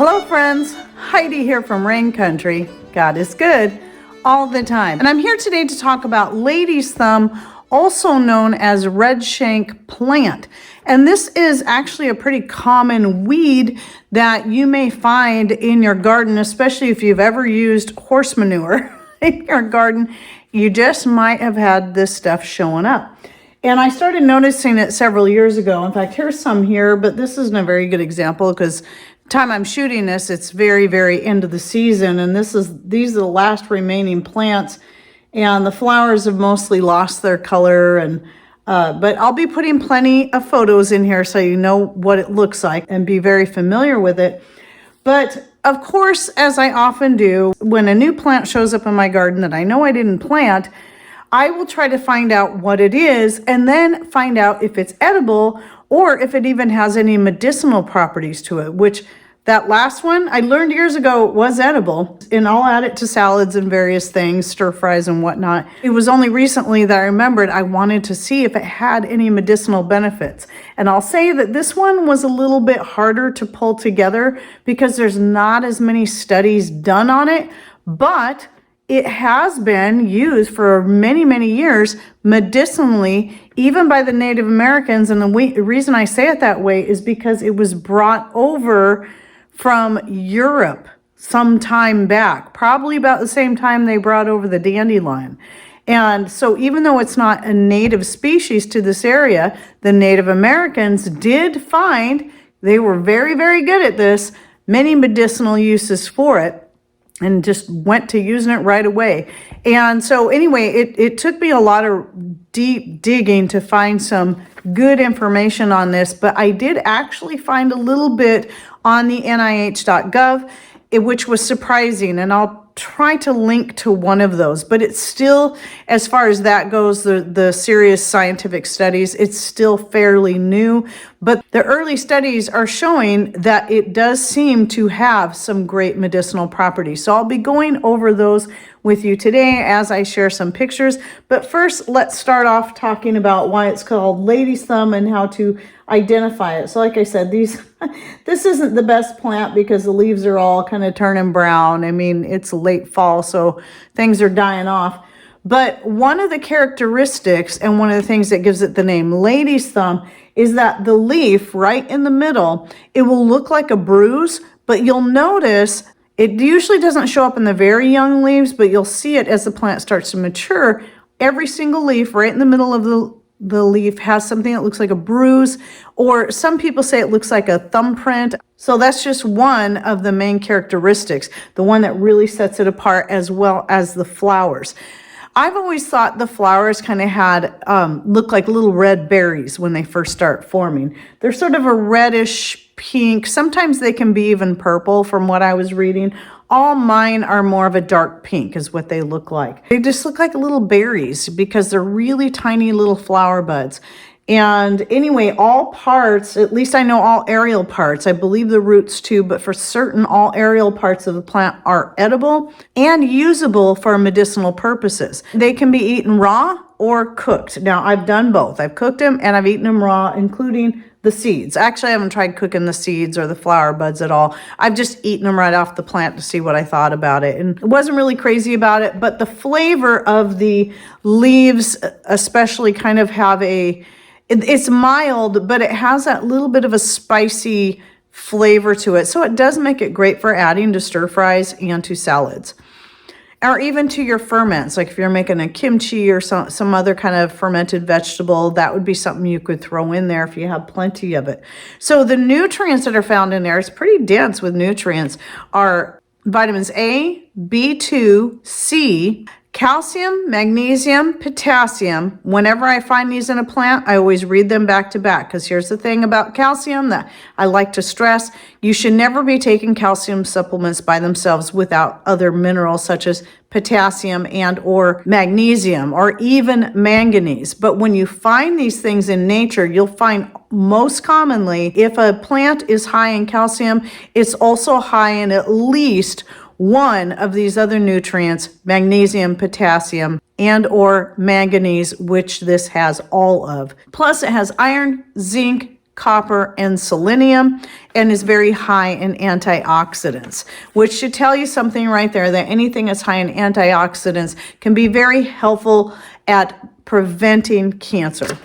Hello friends, Heidi here from Rain Country. God is good all the time. And I'm here today to talk about lady's thumb, also known as Redshank plant. And this is actually a pretty common weed that you may find in your garden, especially if you've ever used horse manure in your garden. You just might have had this stuff showing up. And I started noticing it several years ago. In fact, here's some here, but this isn't a very good example because time I'm shooting this, it's very end of the season, and these are the last remaining plants, and the flowers have mostly lost their color. And but I'll be putting plenty of photos in here so you know what it looks like and be very familiar with it. But of course, as I often do, when a new plant shows up in my garden that I know I didn't plant, I will try to find out what it is and then find out if it's edible or if it even has any medicinal properties to it, which that last one I learned years ago was edible, and I'll add it to salads and various things, stir fries and whatnot. It was only recently that I remembered I wanted to see if it had any medicinal benefits. And I'll say that this one was a little bit harder to pull together because there's not as many studies done on it, but it has been used for many years medicinally, even by the Native Americans. And the reason I say it that way is because it was brought over from Europe some time back, probably about the same time they brought over the dandelion. And so even though it's not a native species to this area, the Native Americans did find, they were very good at this, many medicinal uses for it, and just went to using it right away. And so anyway, it took me a lot of deep digging to find some good information on this, but I did actually find a little bit on the NIH.gov, which was surprising, and I'll try to link to one of those. But it's still, as far as that goes, the serious scientific studies, it's still fairly new. But the early studies are showing that it does seem to have some great medicinal properties. So I'll be going over those with you today as I share some pictures. But first, let's start off talking about why it's called lady's thumb and how to identify it. So like I said, this isn't the best plant because the leaves are all kind of turning brown. I mean, it's late fall, so things are dying off. But one of the characteristics and one of the things that gives it the name lady's thumb is that the leaf right in the middle, it will look like a bruise, but you'll notice it usually doesn't show up in the very young leaves, but you'll see it as the plant starts to mature. Every single leaf right in the middle of the leaf has something that looks like a bruise, or some people say it looks like a thumbprint. So that's just one of the main characteristics, the one that really sets it apart, as well as the flowers. I've always thought the flowers kind of had look like little red berries when they first start forming. They're sort of a reddish pink. Sometimes they can be even purple from what I was reading. All mine are more of a dark pink is what they look like. They just look like little berries because they're really tiny little flower buds. And anyway, all parts, at least I know all aerial parts, I believe the roots too, but for certain, all aerial parts of the plant are edible and usable for medicinal purposes. They can be eaten raw or cooked. Now, I've done both. I've cooked them and I've eaten them raw, including the seeds. Actually, I haven't tried cooking the seeds or the flower buds at all. I've just eaten them right off the plant to see what I thought about it. And wasn't really crazy about it, but the flavor of the leaves especially kind of have it's mild, but it has that little bit of a spicy flavor to it. So it does make it great for adding to stir fries and to salads, or even to your ferments. Like if you're making a kimchi or some other kind of fermented vegetable, that would be something you could throw in there if you have plenty of it. So the nutrients that are found in there, it's pretty dense with nutrients, are vitamins A, B2, C, calcium, magnesium, potassium. Whenever I find these in a plant, I always read them back to back, because here's the thing about calcium that I like to stress. You should never be taking calcium supplements by themselves without other minerals such as potassium and or magnesium or even manganese. But when you find these things in nature, you'll find most commonly if a plant is high in calcium, it's also high in at least one of these other nutrients, magnesium, potassium, and or manganese, which this has all of. Plus it has iron, zinc, copper, and selenium, and is very high in antioxidants, which should tell you something right there, that anything that's high in antioxidants can be very helpful at preventing cancer.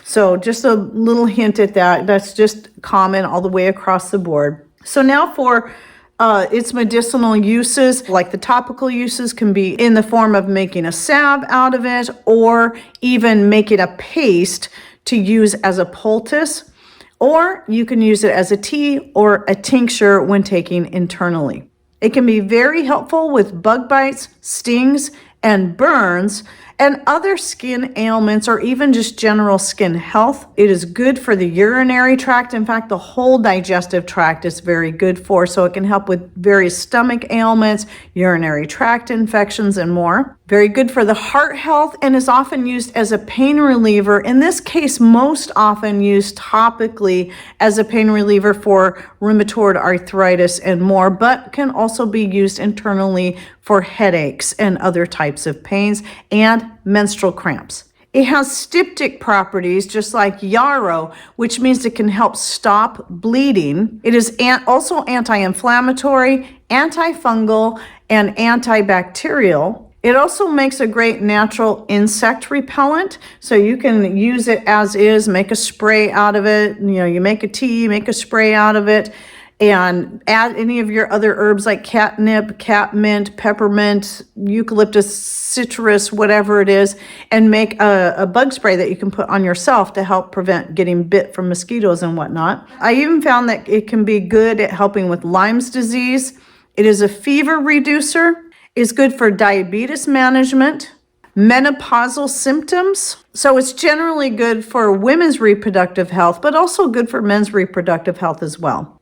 So just a little hint at that. That's just common all the way across the board. So now for its medicinal uses, like the topical uses can be in the form of making a salve out of it, or even making a paste to use as a poultice, or you can use it as a tea or a tincture when taking internally. It can be very helpful with bug bites, stings, and burns, and other skin ailments, or even just general skin health. It is good for the urinary tract. In fact, the whole digestive tract is very good for, so it can help with various stomach ailments, urinary tract infections, and more. Very good for the heart health, and is often used as a pain reliever. In this case, most often used topically as a pain reliever for rheumatoid arthritis and more, but can also be used internally for headaches and other types of pains and menstrual cramps. It has styptic properties, just like yarrow, which means it can help stop bleeding. It is also anti-inflammatory, antifungal, and antibacterial. It also makes a great natural insect repellent, so you can use it as is, make a spray out of it. You know, you make a tea, make a spray out of it, and add any of your other herbs like catnip, catmint, peppermint, eucalyptus, citrus, whatever it is, and make a bug spray that you can put on yourself to help prevent getting bit from mosquitoes and whatnot. I even found that it can be good at helping with Lyme's disease. It is a fever reducer. It's good for diabetes management, menopausal symptoms. So it's generally good for women's reproductive health, but also good for men's reproductive health as well.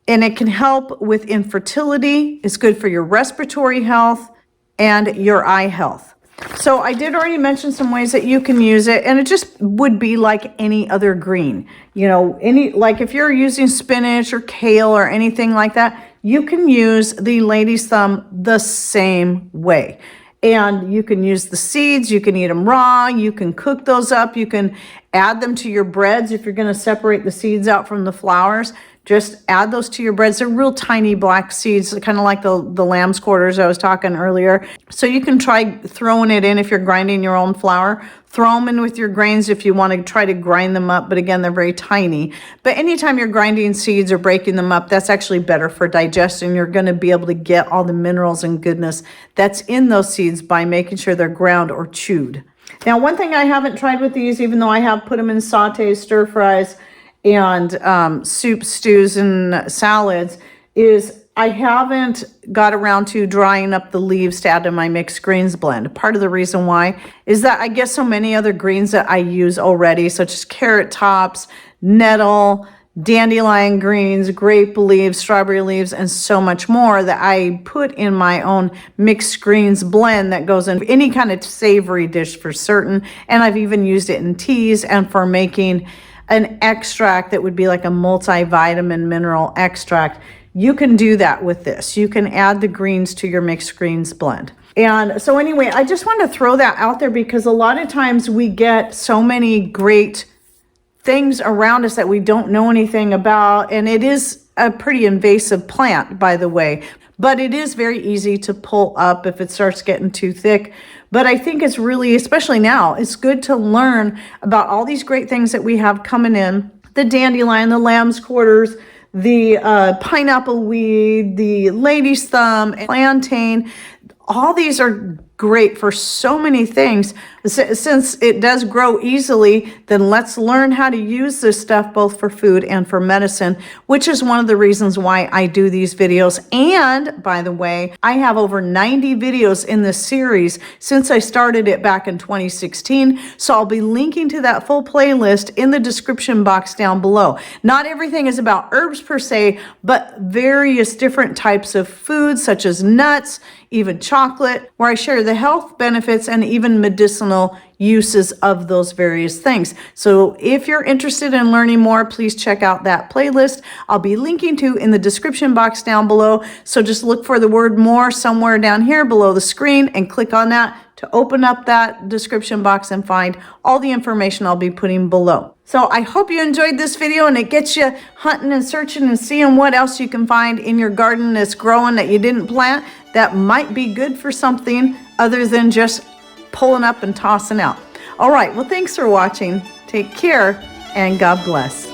And it can help with infertility. It's good for your respiratory health and your eye health. So I did already mention some ways that you can use it, and it just would be like any other green. You know, like if you're using spinach or kale or anything like that, you can use the lady's thumb the same way. And you can use the seeds, you can eat them raw, you can cook those up, you can add them to your breads if you're going to separate the seeds out from the flowers. Just add those to your breads. They're real tiny black seeds, kind of like the lamb's quarters I was talking earlier. So you can try throwing it in if you're grinding your own flour. Throw them in with your grains if you want to try to grind them up, but again, they're very tiny. But anytime you're grinding seeds or breaking them up, that's actually better for digestion. You're going to be able to get all the minerals and goodness that's in those seeds by making sure they're ground or chewed. Now, one thing I haven't tried with these, even though I have put them in sautés, stir fries, and soup, stews, and salads, is I haven't got around to drying up the leaves to add to my mixed greens blend. Part of the reason why is that I get so many other greens that I use already, such as carrot tops, nettle, dandelion greens, grape leaves, strawberry leaves, and so much more, that I put in my own mixed greens blend that goes in any kind of savory dish for certain. And I've even used it in teas and for making an extract that would be like a multivitamin mineral extract. You can do that with this. You can add the greens to your mixed greens blend. And so anyway, I just want to throw that out there because a lot of times we get so many great things around us that we don't know anything about. And it is a pretty invasive plant, by the way, but it is very easy to pull up if it starts getting too thick. But I think it's really, especially now, it's good to learn about all these great things that we have coming in. The dandelion, the lamb's quarters, the pineapple weed, the lady's thumb, plantain. All these are great for so many things. Since it does grow easily, then let's learn how to use this stuff both for food and for medicine, which is one of the reasons why I do these videos. And by the way, I have over 90 videos in this series since I started it back in 2016. So I'll be linking to that full playlist in the description box down below. Not everything is about herbs per se, but various different types of foods such as nuts, even chocolate, where I share the health benefits and even medicinal medicinal uses of those various things. So if you're interested in learning more, please check out that playlist I'll be linking to in the description box down below. So just look for the word more somewhere down here below the screen and click on that to open up that description box and find all the information I'll be putting below. So I hope you enjoyed this video and it gets you hunting and searching and seeing what else you can find in your garden that's growing that you didn't plant that might be good for something other than just pulling up and tossing out. All right, well, thanks for watching. Take care and God bless.